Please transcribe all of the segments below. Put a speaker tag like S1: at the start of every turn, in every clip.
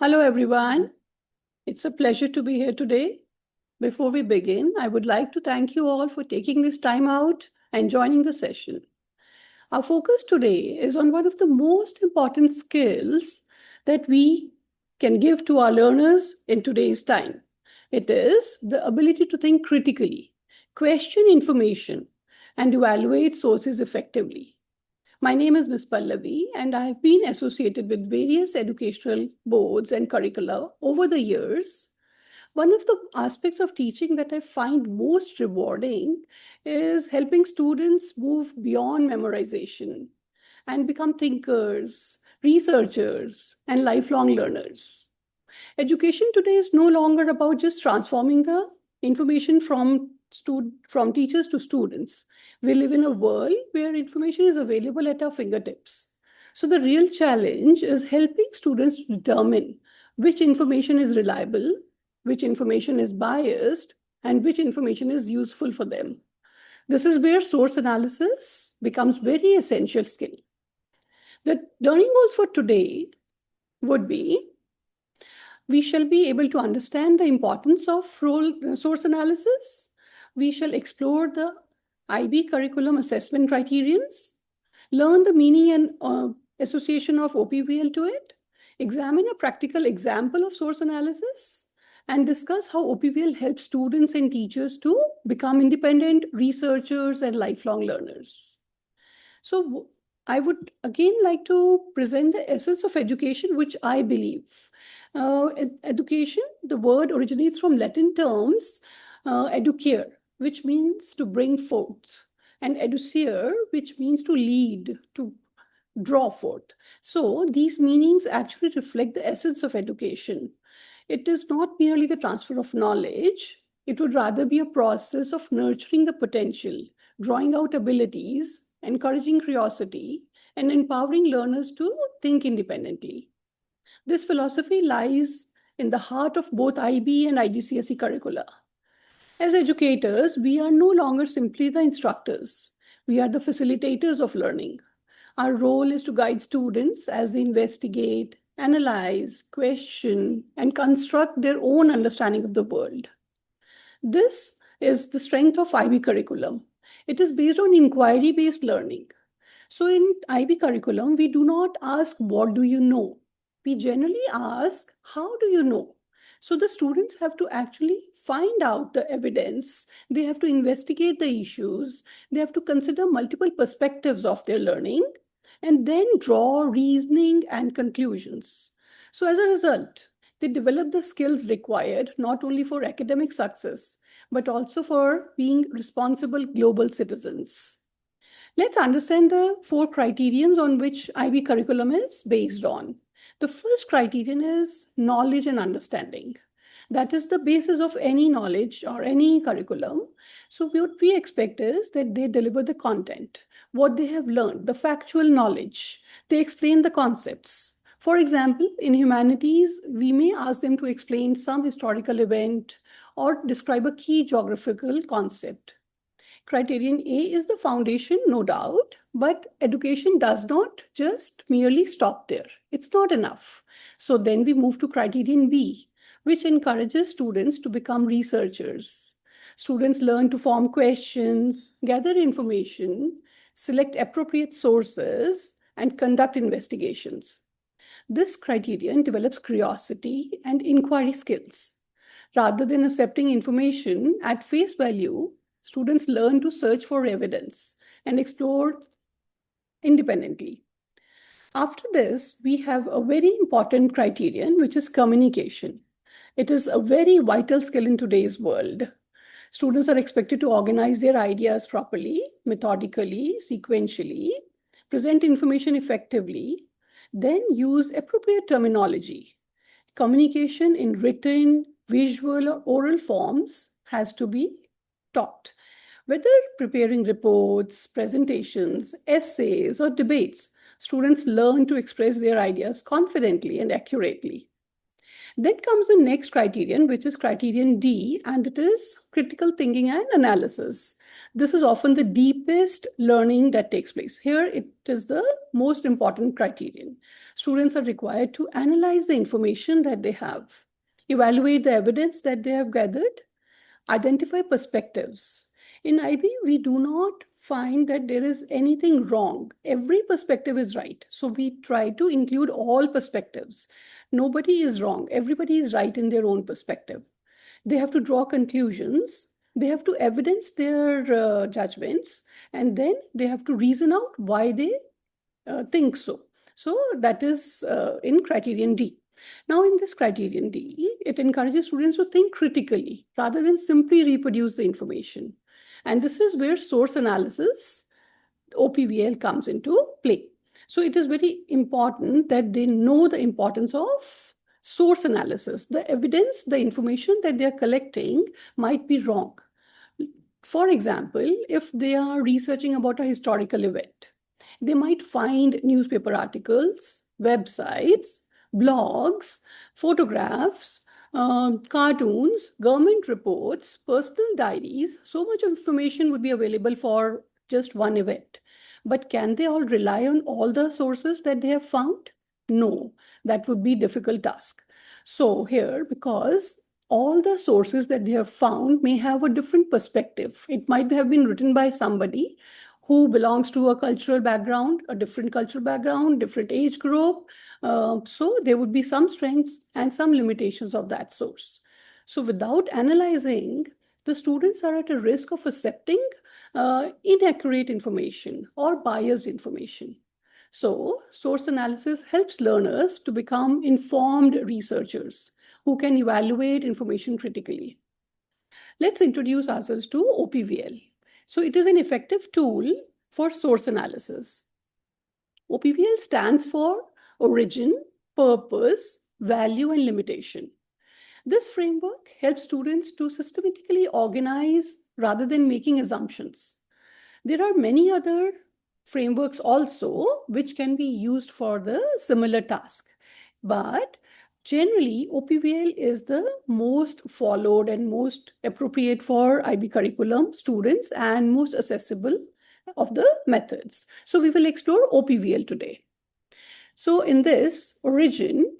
S1: Hello, everyone. It's a pleasure to be here today. Before we begin, I would like to thank you all for taking this time out and joining the session. Our focus today is on one of the most important skills that we can give to our learners in today's time. It is the ability to think critically, question information, and evaluate sources effectively. My name is Ms. Pallavi, and I have been associated with various educational boards and curricula over the years. One of the aspects of teaching that I find most rewarding is helping students move beyond memorization and become thinkers, researchers, and lifelong learners. Education today is no longer about just transforming the information from teachers to students. We live in a world where information is available at our fingertips. So the real challenge is helping students determine which information is reliable, which information is biased, and which information is useful for them. This is where source analysis becomes very essential skill. The learning goals for today would be we shall be able to understand the importance of source analysis. We shall explore the IB curriculum assessment criterions, learn the meaning and association of OPVL to it, examine a practical example of source analysis, and discuss how OPVL helps students and teachers to become independent researchers and lifelong learners. So I would again like to present the essence of education, which I believe. Education, the word originates from Latin terms educare, which means to bring forth, and educere, which means to lead, to draw forth. So these meanings actually reflect the essence of education. It is not merely the transfer of knowledge, it would rather be a process of nurturing the potential, drawing out abilities, encouraging curiosity, and empowering learners to think independently. This philosophy lies in the heart of both IB and IGCSE curricula. As educators, we are no longer simply the instructors. We are the facilitators of learning. Our role is to guide students as they investigate, analyze, question, and construct their own understanding of the world. This is the strength of IB curriculum. It is based on inquiry-based learning. So in IB curriculum, we do not ask, what do you know? We generally ask, how do you know? So the students have to actually find out the evidence. They have to investigate the issues. They have to consider multiple perspectives of their learning and then draw reasoning and conclusions. So as a result, they develop the skills required not only for academic success, but also for being responsible global citizens. Let's understand the four criterions on which IB curriculum is based on. The first criterion is knowledge and understanding. That is the basis of any knowledge or any curriculum. So what we expect is that they deliver the content, what they have learned, the factual knowledge. They explain the concepts. For example, in humanities, we may ask them to explain some historical event or describe a key geographical concept. Criterion A is the foundation, no doubt, but education does not just merely stop there. It's not enough. So then we move to criterion B, which encourages students to become researchers. Students learn to form questions, gather information, select appropriate sources, and conduct investigations. This criterion develops curiosity and inquiry skills. Rather than accepting information at face value, students learn to search for evidence and explore independently. After this, we have a very important criterion, which is communication. It is a very vital skill in today's world. Students are expected to organize their ideas properly, methodically, sequentially, present information effectively, then use appropriate terminology. Communication in written, visual, or oral forms has to be taught. Whether preparing reports, presentations, essays, or debates, students learn to express their ideas confidently and accurately. Then comes the next criterion, which is criterion D, and it is critical thinking and analysis. This is often the deepest learning that takes place. Here, it is the most important criterion. Students are required to analyze the information that they have, evaluate the evidence that they have gathered, identify perspectives. In IB, we do not find that there is anything wrong. Every perspective is right. So we try to include all perspectives. Nobody is wrong. Everybody is right in their own perspective. They have to draw conclusions. They have to evidence their judgments, and then they have to reason out why they think so. So that is in criterion D. Now, in this criterion D, it encourages students to think critically rather than simply reproduce the information. And this is where source analysis, OPVL, comes into play. So it is very important that they know the importance of source analysis. The evidence, the information that they are collecting might be wrong. For example, if they are researching about a historical event, they might find newspaper articles, websites, blogs, photographs, cartoons, government reports, personal diaries. So much information would be available for just one event. But can they all rely on all the sources that they have found? No, that would be a difficult task. So here, because all the sources that they have found may have a different perspective. It might have been written by somebody who belongs to a cultural background, a different cultural background, different age group. So there would be some strengths and some limitations of that source. So without analyzing, the students are at a risk of accepting inaccurate information or biased information. So source analysis helps learners to become informed researchers who can evaluate information critically. Let's introduce ourselves to OPVL. So it is an effective tool for source analysis. OPVL stands for origin, purpose, value, and limitation. This framework helps students to systematically organize rather than making assumptions. There are many other frameworks also which can be used for the similar task. But generally, OPVL is the most followed and most appropriate for IB curriculum students and most accessible of the methods. So we will explore OPVL today. So in this origin,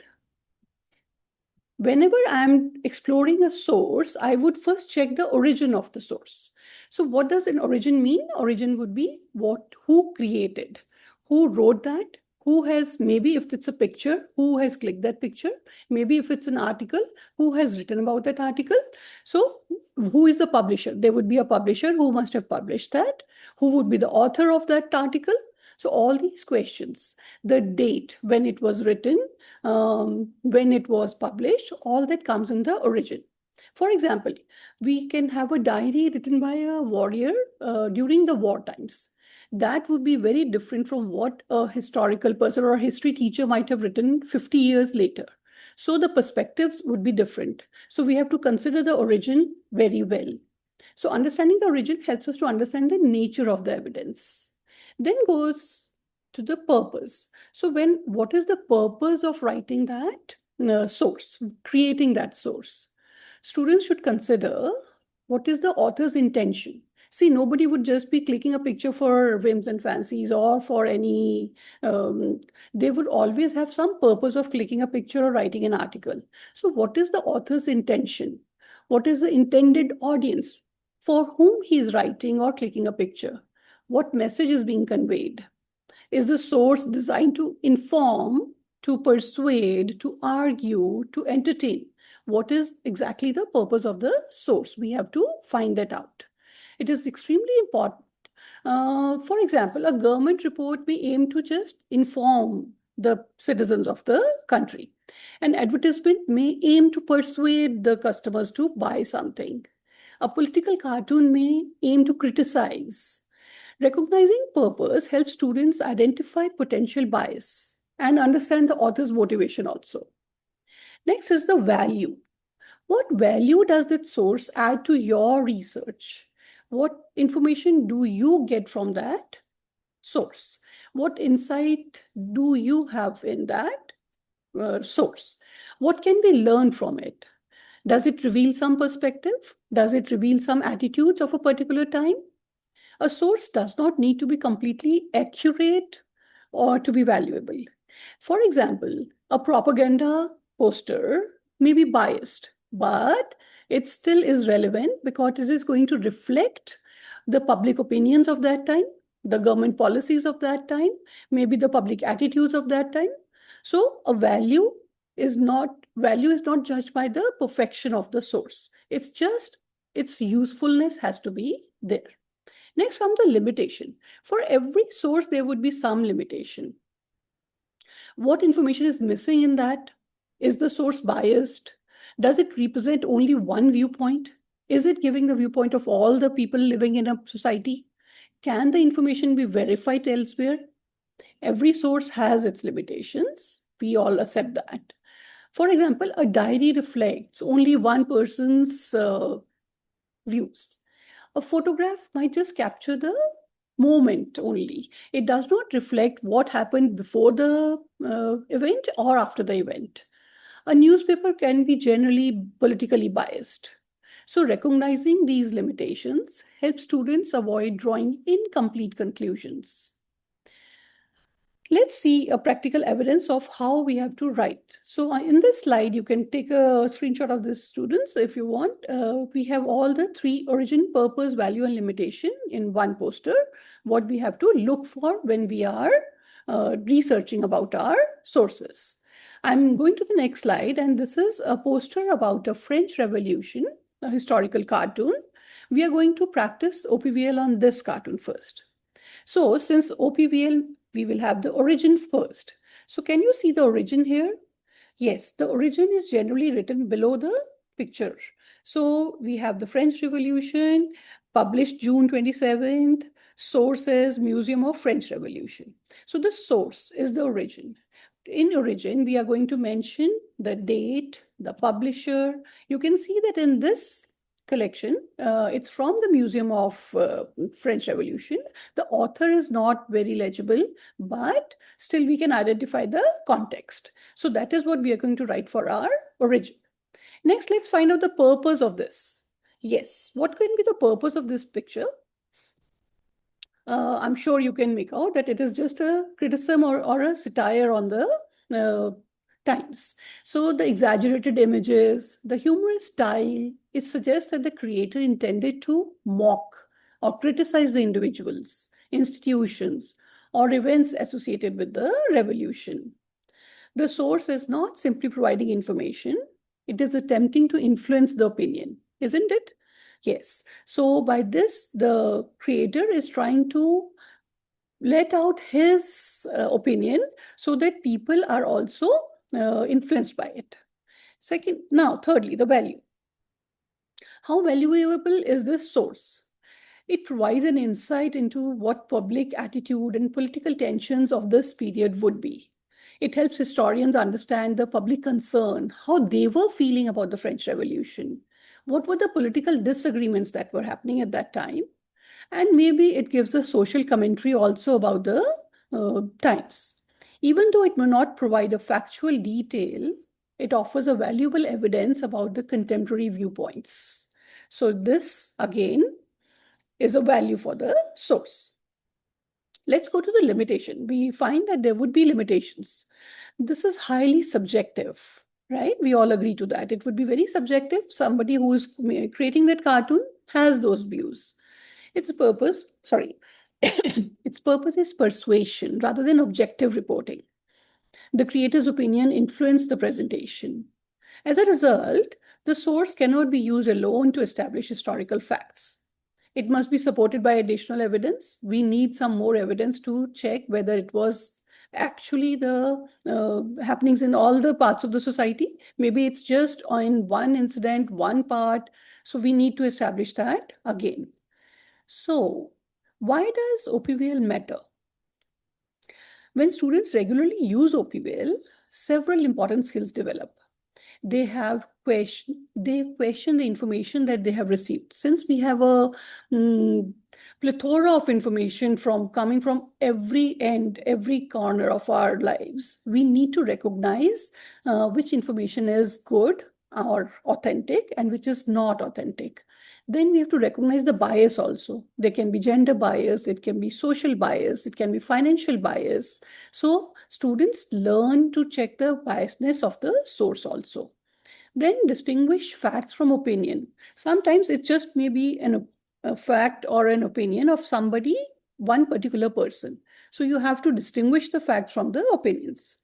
S1: whenever I'm exploring a source, I would first check the origin of the source. So what does an origin mean? Origin would be who created, who wrote that, who has, maybe if it's a picture, who has clicked that picture, maybe if it's an article, who has written about that article. So who is the publisher? There would be a publisher who must have published that, who would be the author of that article. So all these questions, the date when it was written, when it was published, all that comes in the origin. For example, we can have a diary written by a warrior during the war times. That would be very different from what a historical person or a history teacher might have written 50 years later. So the perspectives would be different. So we have to consider the origin very well. So understanding the origin helps us to understand the nature of the evidence. Then goes to the purpose. So what is the purpose of writing that source, creating that source? Students should consider what is the author's intention. See, nobody would just be clicking a picture for whims and fancies or for any, they would always have some purpose of clicking a picture or writing an article. So what is the author's intention? What is the intended audience for whom he is writing or clicking a picture? What message is being conveyed? Is the source designed to inform, to persuade, to argue, to entertain? What is exactly the purpose of the source? We have to find that out. It is extremely important. For example, a government report may aim to just inform the citizens of the country. An advertisement may aim to persuade the customers to buy something. A political cartoon may aim to criticize. Recognizing purpose helps students identify potential bias and understand the author's motivation also. Next is the value. What value does that source add to your research? What information do you get from that source? What insight do you have in that source. What can we learn from it? Does it reveal some perspective? Does it reveal some attitudes of a particular time? A source does not need to be completely accurate or to be valuable. For example, a propaganda poster may be biased, but it still is relevant because it is going to reflect the public opinions of that time, the government policies of that time, maybe the public attitudes of that time. So a value is not judged by the perfection of the source. It's just its usefulness has to be there. Next comes the limitation. For every source, there would be some limitation. What information is missing in that? Is the source biased? Does it represent only one viewpoint? Is it giving the viewpoint of all the people living in a society? Can the information be verified elsewhere? Every source has its limitations. We all accept that. For example, a diary reflects only one person's views. A photograph might just capture the moment only. It does not reflect what happened before the event or after the event. A newspaper can be generally politically biased. So recognizing these limitations helps students avoid drawing incomplete conclusions. Let's see a practical evidence of how we have to write. So in this slide, you can take a screenshot of this, students, if you want. We have all the three: origin, purpose, value, and limitation in one poster. What we have to look for when we are researching about our sources. I'm going to the next slide, and this is a poster about a French Revolution, a historical cartoon. We are going to practice OPVL on this cartoon first. So since OPVL, we will have the origin first. So can you see the origin here? Yes, the origin is generally written below the picture. So we have the French Revolution, published June 27th, sources Museum of French Revolution. So the source is the origin. In origin, we are going to mention the date, the publisher. You can see that in this collection, it's from the Museum of French Revolution. The author is not very legible, but still we can identify the context. So that is what we are going to write for our origin. Next, let's find out the purpose of this. Yes, what can be the purpose of this picture? I'm sure you can make out that it is just a criticism or a satire on the times. So the exaggerated images, the humorous style, it suggests that the creator intended to mock or criticize the individuals, institutions, or events associated with the revolution. The source is not simply providing information, it is attempting to influence the opinion, isn't it? Yes. So by this, the creator is trying to let out his opinion so that people are also influenced by it. Thirdly, the value. How valuable is this source? It provides an insight into what public attitude and political tensions of this period would be. It helps historians understand the public concern, how they were feeling about the French Revolution, what were the political disagreements that were happening at that time, and maybe it gives a social commentary also about the times. Even though it may not provide a factual detail, it offers a valuable evidence about the contemporary viewpoints. So this, again, is a value for the source. Let's go to the limitation. We find that there would be limitations. This is highly subjective, right? We all agree to that. It would be very subjective. Somebody who is creating that cartoon has those views. Its purpose is persuasion rather than objective reporting. The creator's opinion influenced the presentation. As a result, the source cannot be used alone to establish historical facts. It must be supported by additional evidence. We need some more evidence to check whether it was actually the happenings in all the parts of the society. Maybe it's just in one incident, one part. So we need to establish that again. So why does OPVL matter? When students regularly use OPVL, several important skills develop. They question the information that they have received. Since we have a plethora of information from coming from every end, every corner of our lives. We need to recognize which information is good or authentic and which is not authentic. Then we have to recognize the bias also. There can be gender bias, it can be social bias, it can be financial bias. So students learn to check the biasness of the source also. Then distinguish facts from opinion. Sometimes it just may be a fact or an opinion of somebody, one particular person. So you have to distinguish the facts from the opinions.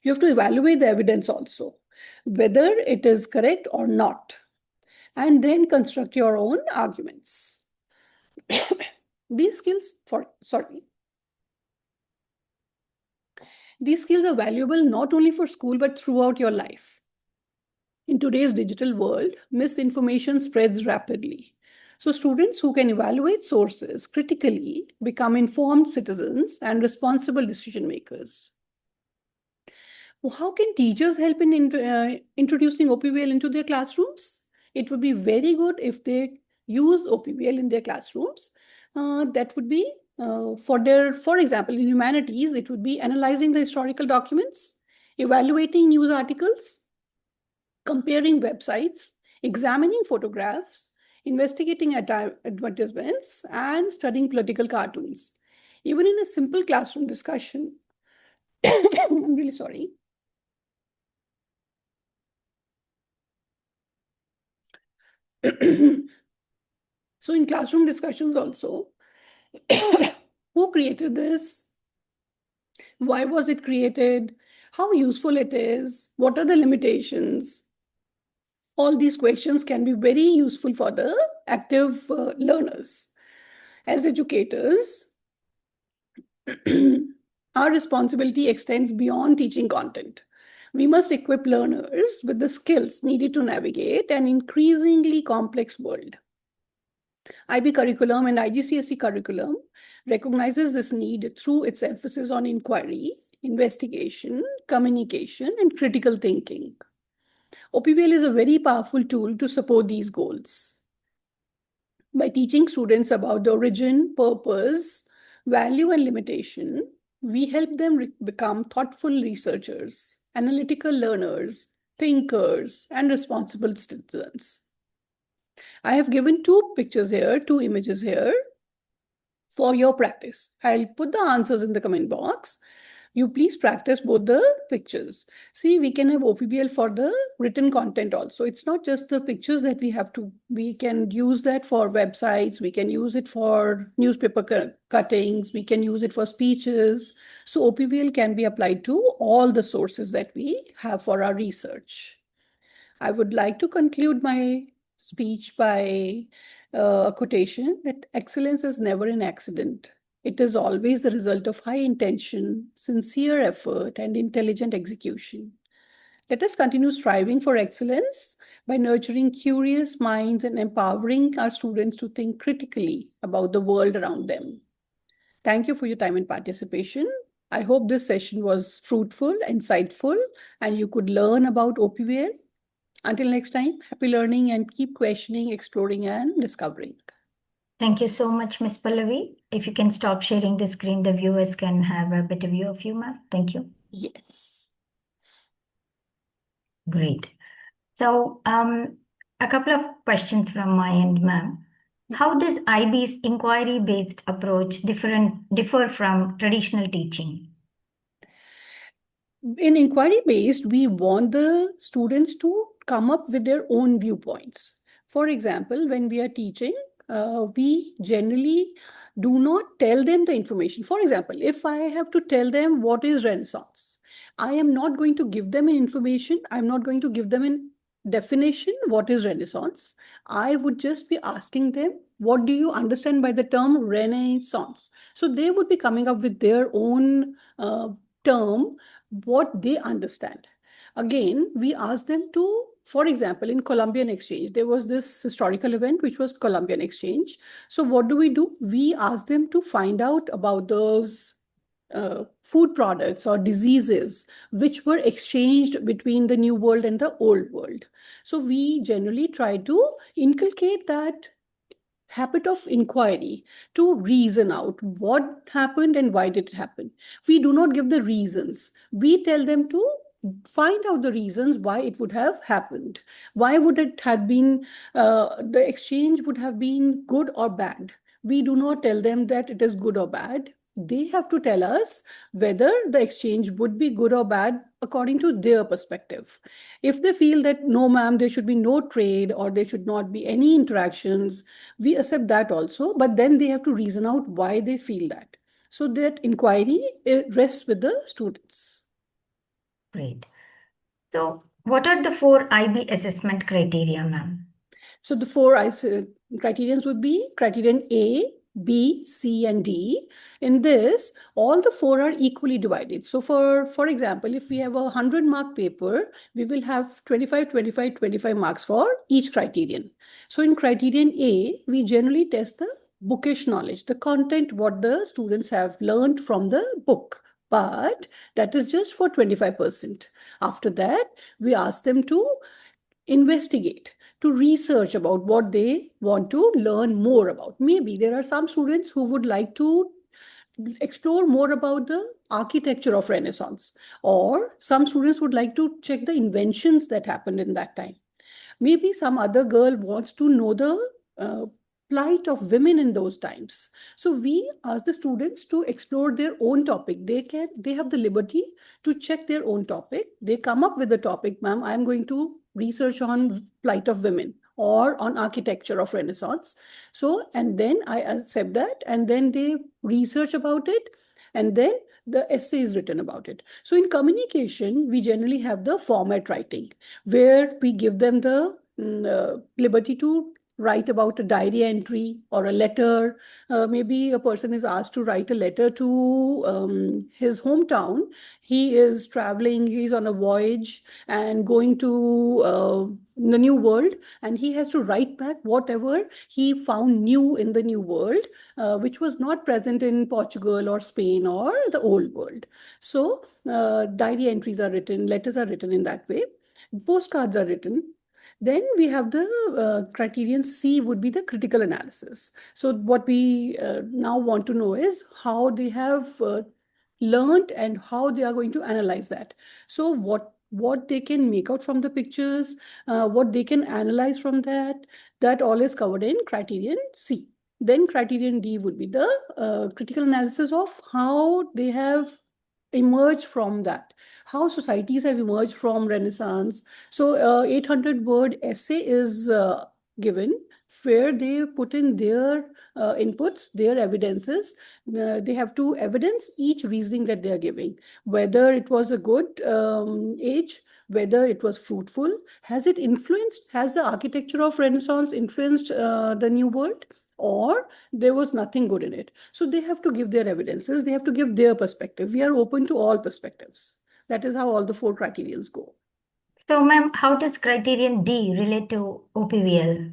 S1: You have to evaluate the evidence also, whether it is correct or not, and then construct your own arguments. These skills, these skills are valuable not only for school but throughout your life. In today's digital world, misinformation spreads rapidly. So, students who can evaluate sources critically become informed citizens and responsible decision makers. Well, how can teachers help in introducing OPVL into their classrooms? It would be very good if they use OPVL in their classrooms. That would be for example, in humanities, it would be analyzing the historical documents, evaluating news articles, comparing websites, examining photographs, investigating advertisements, and studying political cartoons. Even in a simple classroom discussion, I'm really sorry. So in classroom discussions also, who created this? Why was it created? How useful it is? What are the limitations? All these questions can be very useful for the active learners. As educators, our responsibility extends beyond teaching content. We must equip learners with the skills needed to navigate an increasingly complex world. IB curriculum and IGCSE curriculum recognizes this need through its emphasis on inquiry, investigation, communication, and critical thinking. OPVL is a very powerful tool to support these goals. By teaching students about the origin, purpose, value, and limitation, we help them become thoughtful researchers, analytical learners, thinkers, and responsible citizens. I have given two pictures here, two images here for your practice. I'll put the answers in the comment box. You please practice both the pictures. See, we can have OPBL for the written content also. It's not just the pictures that we can use that for websites, we can use it for newspaper cuttings, we can use it for speeches. So OPBL can be applied to all the sources that we have for our research. I would like to conclude my speech by a quotation that excellence is never an accident. It is always the result of high intention, sincere effort, and intelligent execution. Let us continue striving for excellence by nurturing curious minds and empowering our students to think critically about the world around them. Thank you for your time and participation. I hope this session was fruitful, insightful, and you could learn about OPVL. Until next time, happy learning and keep questioning, exploring, and discovering.
S2: Thank you so much, Ms. Pallavi. If you can stop sharing the screen, the viewers can have a better view of you, ma'am. Thank you.
S1: Yes.
S2: Great. So, a couple of questions from my end, ma'am. How does IB's inquiry-based approach differ from traditional teaching?
S1: In inquiry-based, we want the students to come up with their own viewpoints. For example, when we are teaching, we generally do not tell them the information. For example, if I have to tell them what is Renaissance, I am not going to give them an information. I'm not going to give them an definition, what is Renaissance. I would just be asking them, what do you understand by the term Renaissance? So they would be coming up with their own term, what they understand. Again, we ask them to, for example, in Columbian Exchange, there was this historical event which was Columbian Exchange. So what do? We ask them to find out about those food products or diseases which were exchanged between the new world and the old world. So we generally try to inculcate that habit of inquiry, to reason out what happened and why did it happen. We do not give the reasons. We tell them to find out the reasons why it would have happened. Why would it have been, the exchange would have been good or bad. We do not tell them that it is good or bad. They have to tell us whether the exchange would be good or bad according to their perspective. If they feel that no, ma'am, there should be no trade or there should not be any interactions, we accept that also. But then they have to reason out why they feel that. So that inquiry rests with the students.
S2: Great. So, what are the four IB assessment criteria, ma'am?
S1: So the four criterions would be criterion A, B, C, and D. In this, all the four are equally divided. So for example, if we have a 100-mark paper, we will have 25, 25, 25 marks for each criterion. So in criterion A, we generally test the bookish knowledge, the content, what the students have learned from the book. But that is just for 25%. After that, we ask them to investigate, to research about what they want to learn more about. Maybe there are some students who would like to explore more about the architecture of Renaissance, or some students would like to check the inventions that happened in that time. Maybe some other girl wants to know the uh, plight of women in those times. So we ask the students to explore their own topic. They have the liberty to check their own topic. They come up with a topic, ma'am, I'm going to research on plight of women or on architecture of Renaissance. So, and then I accept that, and then they research about it, and then the essay is written about it. So in communication, we generally have the format writing, where we give them the liberty to write about a diary entry or a letter. Maybe a person is asked to write a letter to his hometown. He is traveling, he's on a voyage and going to the new world, and he has to write back whatever he found new in the new world, which was not present in Portugal or Spain or the old world. So diary entries are written, letters are written in that way, postcards are written. Then we have the criterion C would be the critical analysis. So what we now want to know is how they have learned and how they are going to analyze that. So what they can make out from the pictures, what they can analyze from that all is covered in criterion C. Then criterion D would be the critical analysis of how they have emerged from that, how societies have emerged from Renaissance. So 800 word essay is given, where they put in their inputs, their evidences. They have to evidence each reasoning that they are giving, whether it was a good age, whether it was fruitful, has it influenced, has the architecture of Renaissance influenced the new world, or there was nothing good in it. So they have to give their evidences, they have to give their perspective. We are open to all perspectives. That is how all the four criterions go.
S2: So, ma'am, how does criterion D relate to OPVL?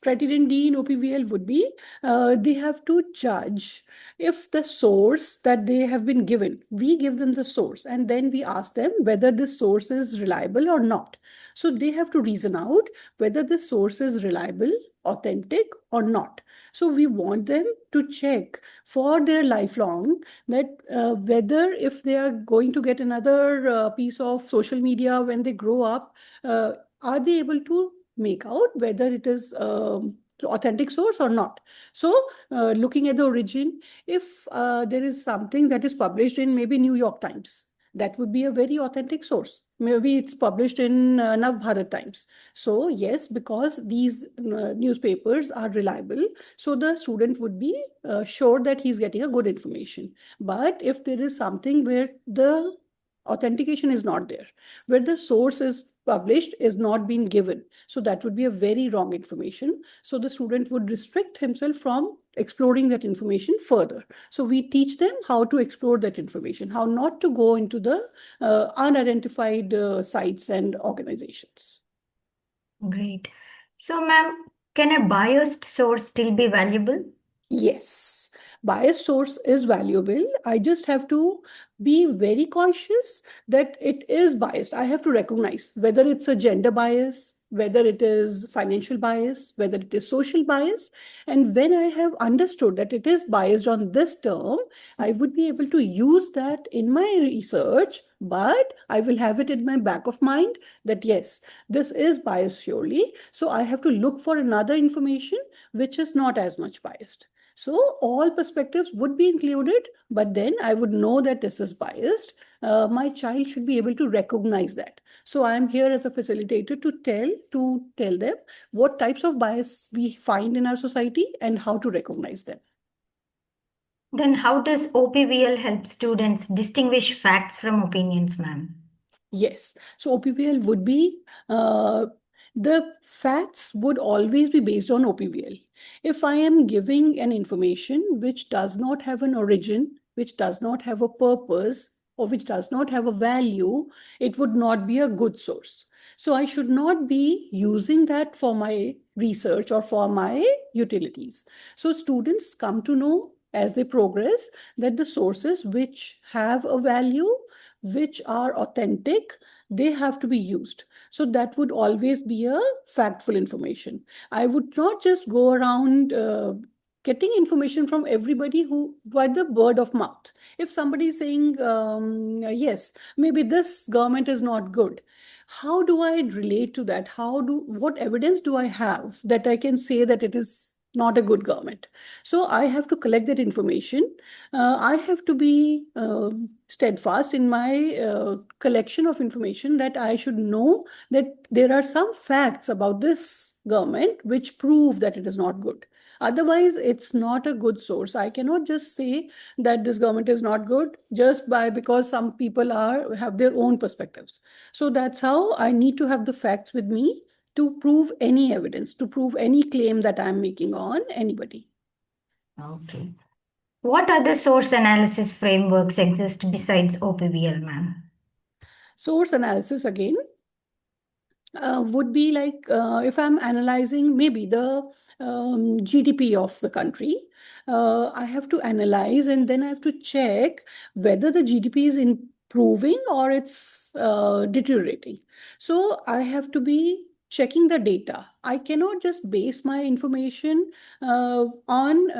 S1: Criterion D in OPVL would be they have to judge if the source that they have been given, we give them the source, and then we ask them whether this source is reliable or not. So they have to reason out whether this source is reliable, authentic, or not. So we want them to check for their lifelong that whether if they are going to get another piece of social media when they grow up, are they able to make out whether it is authentic source or not. So looking at the origin, if there is something that is published in maybe New York Times, that would be a very authentic source. Maybe it's published in Nav Bharat Times. So yes, because these newspapers are reliable, so the student would be sure that he's getting a good information. But if there is something where the authentication is not there, where the source is published is not being given, so that would be a very wrong information. So the student would restrict himself from exploring that information further. So we teach them how to explore that information, how not to go into the unidentified sites and organizations.
S2: Great. So, ma'am, can a biased source still be valuable?
S1: Yes, biased source is valuable. I just have to be very conscious that it is biased. I have to recognize whether it's a gender bias, whether it is financial bias, whether it is social bias. And when I have understood that it is biased on this term, I would be able to use that in my research, but I will have it in my back of mind that yes, this is biased surely. So I have to look for another information which is not as much biased. So all perspectives would be included, but then I would know that this is biased. My child should be able to recognize that. So I am here as a facilitator to tell them what types of bias we find in our society and how to recognize them.
S2: Then how does OPVL help students distinguish facts from opinions, ma'am?
S1: Yes. So OPVL would be, the facts would always be based on OPVL. If I am giving an information which does not have an origin, which does not have a purpose, or which does not have a value, it would not be a good source. So I should not be using that for my research or for my utilities. So students come to know as they progress that the sources which have a value, which are authentic, they have to be used. So that would always be a factful information. I would not just go around getting information from everybody who by the word of mouth. If somebody is saying, yes, maybe this government is not good, how do I relate to that? What evidence do I have that I can say that it is not a good government? So I have to collect that information. I have to be steadfast in my collection of information, that I should know that there are some facts about this government which prove that it is not good. Otherwise, it's not a good source. I cannot just say that this government is not good just by because some people have their own perspectives. So that's how I need to have the facts with me to prove any evidence, to prove any claim that I'm making on anybody.
S2: Okay. What other source analysis frameworks exist besides OPVL, ma'am?
S1: Source analysis again would be like, if I'm analyzing maybe the GDP of the country, I have to analyze and then I have to check whether the GDP is improving or it's deteriorating. So I have to be checking the data. I cannot just base my information on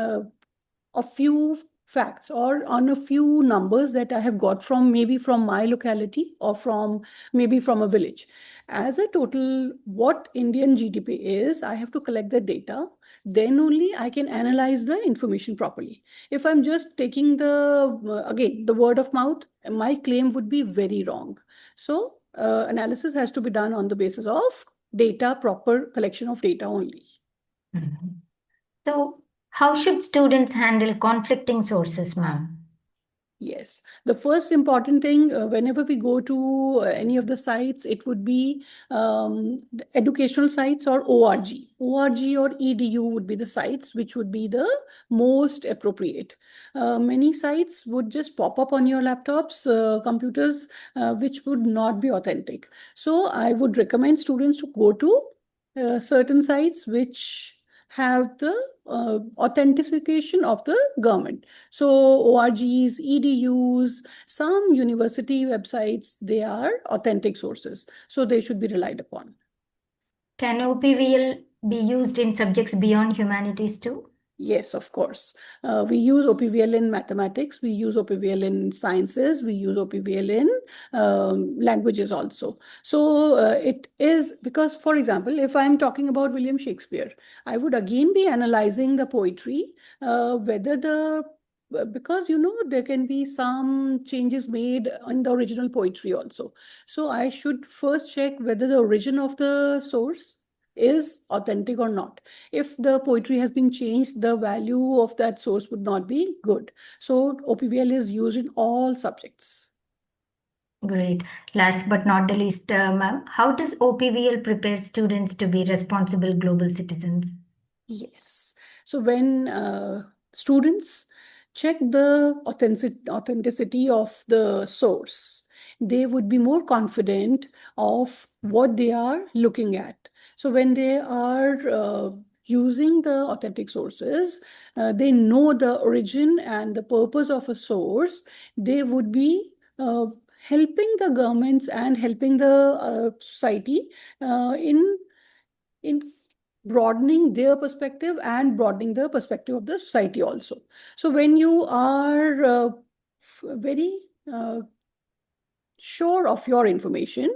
S1: a few facts or on a few numbers that I have got from maybe from my locality or from maybe from a village. As a total, what Indian GDP is, I have to collect the data. Then only I can analyze the information properly. If I'm just taking again, the word of mouth, my claim would be very wrong. So analysis has to be done on the basis of data, proper collection of data only.
S2: Mhm. So, how should students handle conflicting sources, ma'am?
S1: Yes, the first important thing whenever we go to any of the sites, it would be the educational sites or ORG. ORG or EDU would be the sites which would be the most appropriate. Many sites would just pop up on your laptops, computers, which would not be authentic. So I would recommend students to go to certain sites which have the authentication of the government. So ORGs, EDUs, some university websites, they are authentic sources. So they should be relied upon.
S2: Can OPVL be used in subjects beyond humanities too?
S1: Yes, of course. We use OPVL in mathematics, we use OPVL in sciences, we use OPVL in languages also. So it is because, for example, if I'm talking about William Shakespeare, I would again be analyzing the poetry, whether because there can be some changes made in the original poetry also. So I should first check whether the origin of the source is authentic or not. If the poetry has been changed, the value of that source would not be good. So OPVL is used in all subjects.
S2: Great. Last but not the least, ma'am, how does OPVL prepare students to be responsible global citizens?
S1: Yes. So when students check the authenticity of the source, they would be more confident of what they are looking at. So when they are using the authentic sources, they know the origin and the purpose of a source. They would be helping the governments and helping the society in in broadening their perspective and broadening the perspective of the society also. So when you are very sure of your information,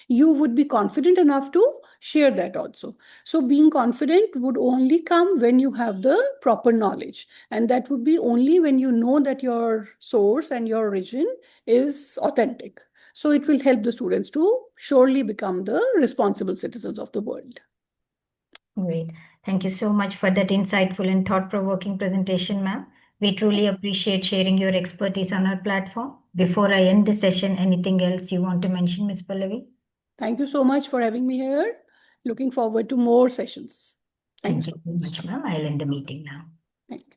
S1: you would be confident enough to share that also. So being confident would only come when you have the proper knowledge, and that would be only when you know that your source and your origin is authentic. So it will help the students to surely become the responsible citizens of the world.
S2: Great. Thank you so much for that insightful and thought-provoking presentation, ma'am. We truly appreciate sharing your expertise on our platform. Before I end the session, anything else you want to mention, Ms. Pallavi?
S1: Thank you so much for having me here. Looking forward to more sessions.
S2: Thank you so much, ma'am. I'll end the meeting now.
S1: Thank you.